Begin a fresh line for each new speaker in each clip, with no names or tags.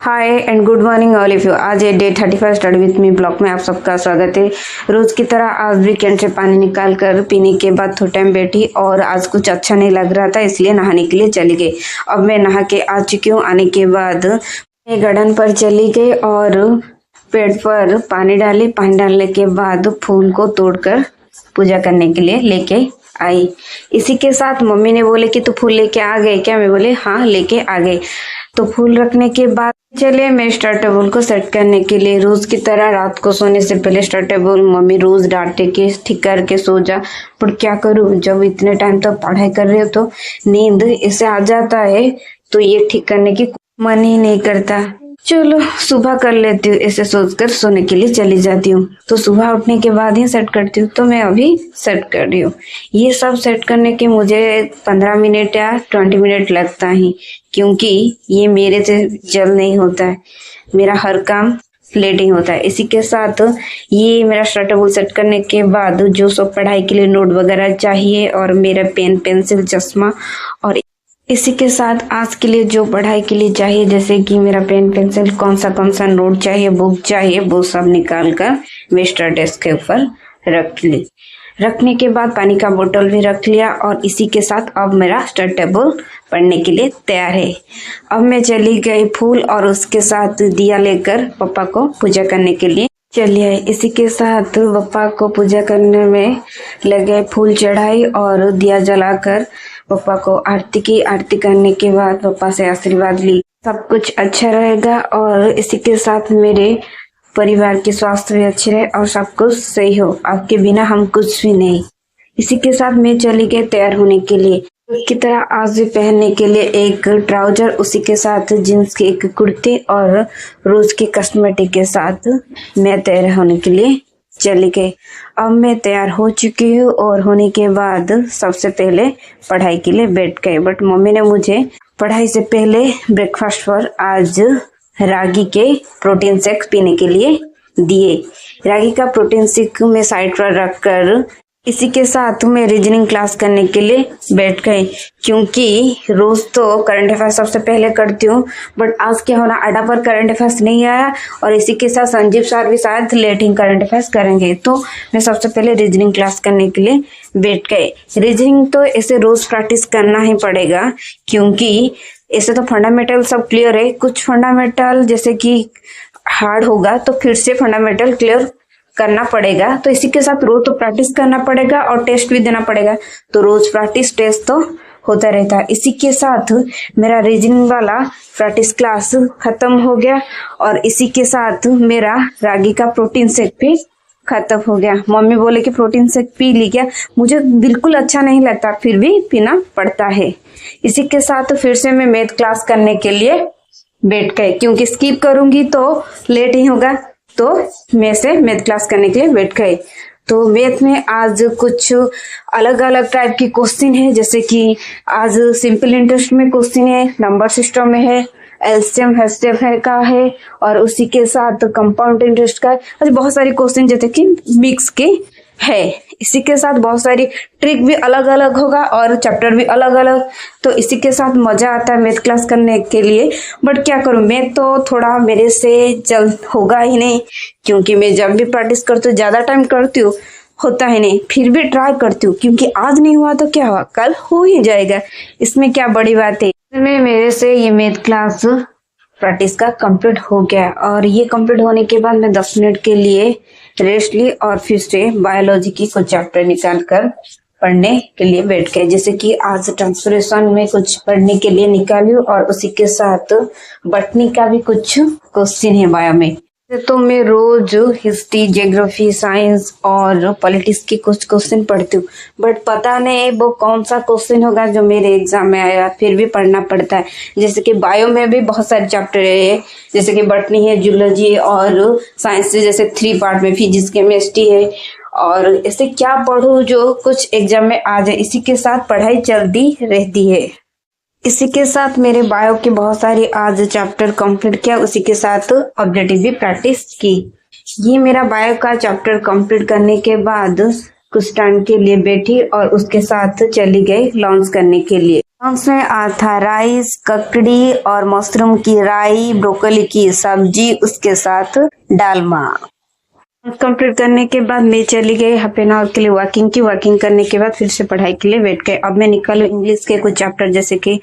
Hi and good morning all of you. आज है day 35 study with me blog में आप सबका स्वागत है। रोज की तरह आज भी कैन से पानी निकाल कर पीने के बाद थोड़ा टाइम बैठी और आज कुछ अच्छा नहीं लग रहा था, इसलिए नहाने के लिए चली गई। अब मैं नहा के आ चुकी हूँ। आने के बाद मैं गार्डन पर चली गई और पेड़ पर पानी डाली। पानी डालने के बाद फूल को तोड़कर पूजा करने के लिए लेके आई। इसी के साथ मम्मी ने बोले कि तू फूल लेके आ गए क्या? मैं बोले हाँ लेके आ गए। तो फूल रखने के बाद चले मैं स्टार टेबल को सेट करने के लिए। रोज की तरह रात को सोने से पहले स्टार टेबल मम्मी रोज डांटे के ठीक करके सो जा, पर क्या करूं, जब इतने टाइम तक पढ़ाई कर रहे हो तो नींद इसे आ जाता है, तो ये ठीक करने की मन ही नहीं करता। चलो सुबह कर लेती हूँ, ऐसे सोचकर सोने के लिए चली जाती हूँ। तो सुबह उठने के बाद ही सेट करती हूँ, तो मैं अभी सेट कर रही हूँ। ये सब सेट करने के मुझे 15 मिनट या 20 मिनट लगता है, क्योंकि ये मेरे से जल्द नहीं होता है। मेरा हर काम लेट ही होता है। इसी के साथ ये मेरा स्टार टेबल सेट करने के बाद जो सब पढ़ाई के लिए नोट वगैरह चाहिए और मेरा पेन पेंसिल चश्मा, और इसी के साथ आज के लिए जो पढ़ाई के लिए चाहिए, जैसे कि मेरा पेन पेंसिल कौन सा नोट चाहिए, बुक चाहिए, वो सब निकाल कर मैं स्टार डेस्क के ऊपर रख ली। रखने के बाद पानी का बोतल भी रख लिया और इसी के साथ अब मेरा स्टार टेबल पढ़ने के लिए तैयार है। अब मैं चली गई फूल और उसके साथ दिया लेकर पापा को पूजा करने के लिए चलिए। इसी के साथ पापा को पूजा करने में लगे, फूल चढ़ाई और दिया जलाकर पापा को आरती की। आरती करने के बाद पापा से आशीर्वाद ली, सब कुछ अच्छा रहेगा और इसी के साथ मेरे परिवार के स्वास्थ्य भी अच्छे रहे और सब कुछ सही हो। आपके बिना हम कुछ भी नहीं। इसी के साथ मैं चली गई तैयार होने के लिए। की तरह आज भी पहनने के लिए एक ट्राउजर, उसी के साथ जींस की एक कुर्ती और रोज के कॉस्मेटिक के साथ मैं तैयार होने के लिए चली गई। अब मैं तैयार हो चुकी हूँ और होने के बाद सबसे पहले पढ़ाई के लिए बैठ गई। बट मम्मी ने मुझे पढ़ाई से पहले ब्रेकफास्ट पर आज रागी के प्रोटीन शेक पीने के लिए दिए। रागी का प्रोटीन शेक में साइड पर रखकर इसी के साथ मैं रीजनिंग क्लास करने के लिए बैठ गई, क्योंकि रोज तो करंट अफेयर्स सबसे पहले करती हूँ, बट आज क्या होना, अड्डा पर करंट अफेयर्स नहीं आया और इसी के साथ संजीव सर भी शायद लेटिंग करंट अफेयर्स करेंगे, तो मैं सबसे पहले रीजनिंग क्लास करने के लिए बैठ गई। रीजनिंग तो ऐसे रोज प्रैक्टिस करना ही पड़ेगा, क्योंकि ऐसे तो फंडामेंटल सब क्लियर है, कुछ फंडामेंटल जैसे कि हार्ड होगा तो फिर से फंडामेंटल क्लियर करना पड़ेगा। तो इसी के साथ रोज तो प्रैक्टिस करना पड़ेगा और टेस्ट भी देना पड़ेगा, तो रोज प्रैक्टिस टेस्ट तो होता रहता है। इसी के साथ मेरा रीजनिंग वाला प्रैक्टिस क्लास खत्म हो गया और इसी के साथ मेरा रागी का प्रोटीन शेक भी खत्म हो गया। मम्मी बोले कि प्रोटीन शेक पी ली क्या? मुझे बिल्कुल अच्छा नहीं लगता, फिर भी पीना पड़ता है। इसी के साथ फिर से मैं मैथ क्लास करने के लिए बैठ गई, क्योंकि स्किप करूंगी तो लेट ही होगा, तो मैं से मैथ क्लास करने के लिए बैठ गई। तो मैथ में आज कुछ अलग अलग टाइप की क्वेश्चन है, जैसे कि आज सिंपल इंटरेस्ट में क्वेश्चन है, नंबर सिस्टम में है, एलसीएम हेचसीएफ है का है, और उसी के साथ कंपाउंड इंटरेस्ट का है। बहुत सारी क्वेश्चन जैसे कि मिक्स के है। इसी के साथ बहुत सारी ट्रिक भी अलग अलग होगा और चैप्टर भी अलग अलग, तो इसी के साथ मजा आता है मैथ क्लास करने के लिए। बट क्या करूं, मैथ तो थोड़ा मेरे से जल्द होगा ही नहीं, क्योंकि मैं जब भी प्रैक्टिस करती हूँ ज्यादा टाइम करती हूँ, होता ही नहीं, फिर भी ट्राई करती हूँ, क्योंकि आज नहीं हुआ तो क्या हुआ, कल हो ही जाएगा, इसमें क्या बड़ी बात है। मेरे से ये मैथ क्लास प्रैक्टिस का कंप्लीट हो गया और ये कंप्लीट होने के बाद मैं 10 मिनट के लिए रेस्ट ली और फिर से बायोलॉजी की कुछ चैप्टर निकाल कर पढ़ने के लिए बैठ गए। जैसे कि आज ट्रांसफॉर्मेशन में कुछ पढ़ने के लिए निकाली और उसी के साथ बॉटनी का भी कुछ क्वेश्चन है बायो में। तो मैं रोज हिस्ट्री, ज्योग्राफी, साइंस और पॉलिटिक्स के कुछ क्वेश्चन पढ़ती हूँ, बट पता नहीं वो कौन सा क्वेश्चन होगा जो मेरे एग्जाम में आया, फिर भी पढ़ना पड़ता है। जैसे कि बायो में भी बहुत सारे चैप्टर है, जैसे कि बॉटनी है, जूलॉजी, और साइंस से जैसे 3 पार्ट में फिजिक्स, केमिस्ट्री है, और ऐसे क्या पढ़ूं जो कुछ एग्जाम में आ जाए। इसी के साथ पढ़ाई चलती रहती है। इसी के साथ मेरे बायो के बहुत सारे आज चैप्टर कंप्लीट किया, उसी के साथ ऑब्जेक्टिव भी प्रैक्टिस की। ये मेरा बायो का चैप्टर कंप्लीट करने के बाद कुछ टाइम के लिए बैठी और उसके साथ चली गई लॉन्च करने के लिए। उसमें आता राइस, ककड़ी और मशरूम की राई, ब्रोकली की सब्जी, उसके साथ डालमा। कंप्लीट करने के बाद मैं चली गई हाफ एन आवर के लिए वॉकिंग करने के बाद फिर से पढ़ाई के लिए बैठ गए। अब मैं निकालू इंग्लिश के कुछ चैप्टर जैसे कि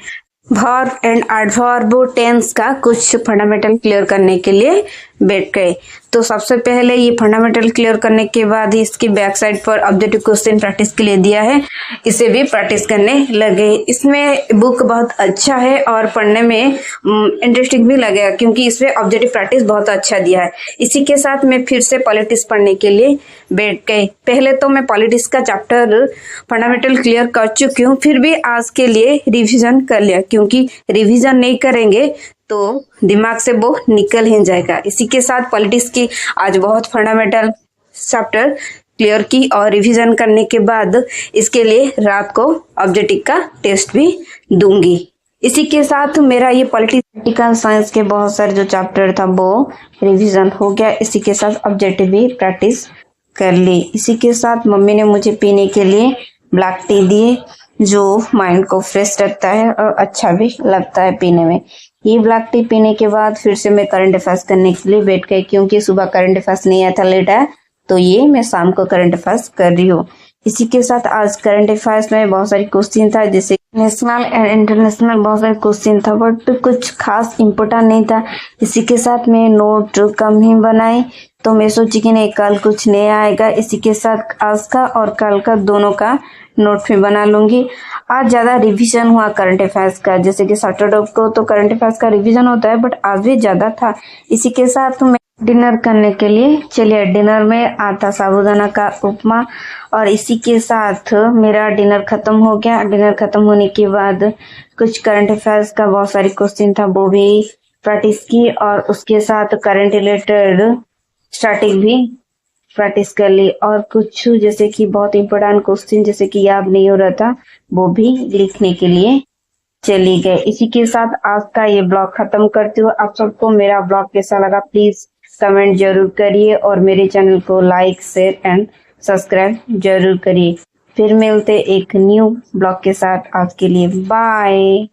वर्ब एंड एडवर्ब टेंस का कुछ फंडामेंटल क्लियर करने के लिए बैठ गए। तो सबसे पहले ये फंडामेंटल क्लियर करने के बाद इसकी बैक साइड पर ऑब्जेक्टिव क्वेश्चन प्रैक्टिस के लिए दिया है, इसे भी प्रैक्टिस करने लगे। इसमें बुक बहुत अच्छा है और पढ़ने में इंटरेस्टिंग भी लगेगा क्योंकि इसमें ऑब्जेक्टिव प्रैक्टिस बहुत अच्छा दिया है। इसी के साथ मैं फिर से पॉलिटिक्स पढ़ने के लिए बैठ गई। पहले तो मैं पॉलिटिक्स का चैप्टर फंडामेंटल क्लियर कर चुकी हूँ, फिर भी आज के लिए रिविजन कर लिया क्योंकि रिविजन नहीं करेंगे तो दिमाग से वो निकल ही जाएगा। इसी के साथ पॉलिटिक्स की आज बहुत फंडामेंटल चैप्टर क्लियर की और रिवीजन करने के बाद इसके लिए रात को ऑब्जेक्टिव का टेस्ट भी दूंगी। इसी के साथ मेरा ये पॉलिटिकल साइंस के बहुत सारे जो चैप्टर था वो रिवीजन हो गया। इसी के साथ ऑब्जेक्टिव भी प्रैक्टिस कर ली। इसी के साथ मम्मी ने मुझे पीने के लिए ब्लैक टी दिए जो माइंड को फ्रेश रखता है और अच्छा भी लगता है पीने में। ये ब्लैक टी पीने के बाद फिर से मैं करंट अफेयर्स करने के लिए बैठ गई क्योंकि सुबह करंट अफेयर्स नहीं आया था, लेट आया, तो ये मैं शाम को करंट अफेयर्स कर रही हूँ। इसी के साथ आज करंट अफेयर्स में बहुत सारी क्वेश्चन था जैसे नेशनल एंड इंटरनेशनल बहुत सारे क्वेश्चन था बट कुछ खास इम्पोर्टेंट नहीं था। इसी के साथ मैं नोट कम ही बनाई तो मैं सोची कि नहीं कल कुछ नया आएगा। इसी के साथ आज का और कल का दोनों का नोट में बना लूंगी। आज ज्यादा रिवीजन हुआ करंट अफेयर्स का, जैसे कि सैटरडे को तो करंट अफेयर्स का रिवीजन होता है बट आज भी ज्यादा था। इसी के साथ मैं डिनर करने के लिए चलिए। डिनर में आता साबूदाना का उपमा और इसी के साथ मेरा डिनर खत्म हो गया। डिनर खत्म होने के बाद कुछ करंट अफेयर्स का बहुत सारी क्वेश्चन था वो भी प्रैक्टिस की और उसके साथ करंट रिलेटेड स्टैटिक भी प्रैक्टिस कर ली और कुछ जैसे कि बहुत इंपॉर्टेंट क्वेश्चन जैसे कि याद नहीं हो रहा था वो भी लिखने के लिए चली गए। इसी के साथ आज का ये ब्लॉग खत्म करती हूँ। आप सबको मेरा ब्लॉग कैसा लगा प्लीज कमेंट जरूर करिए और मेरे चैनल को लाइक, शेयर एंड सब्सक्राइब जरूर करिए। फिर मिलते एक न्यू ब्लॉग के साथ। आज के लिए बाय।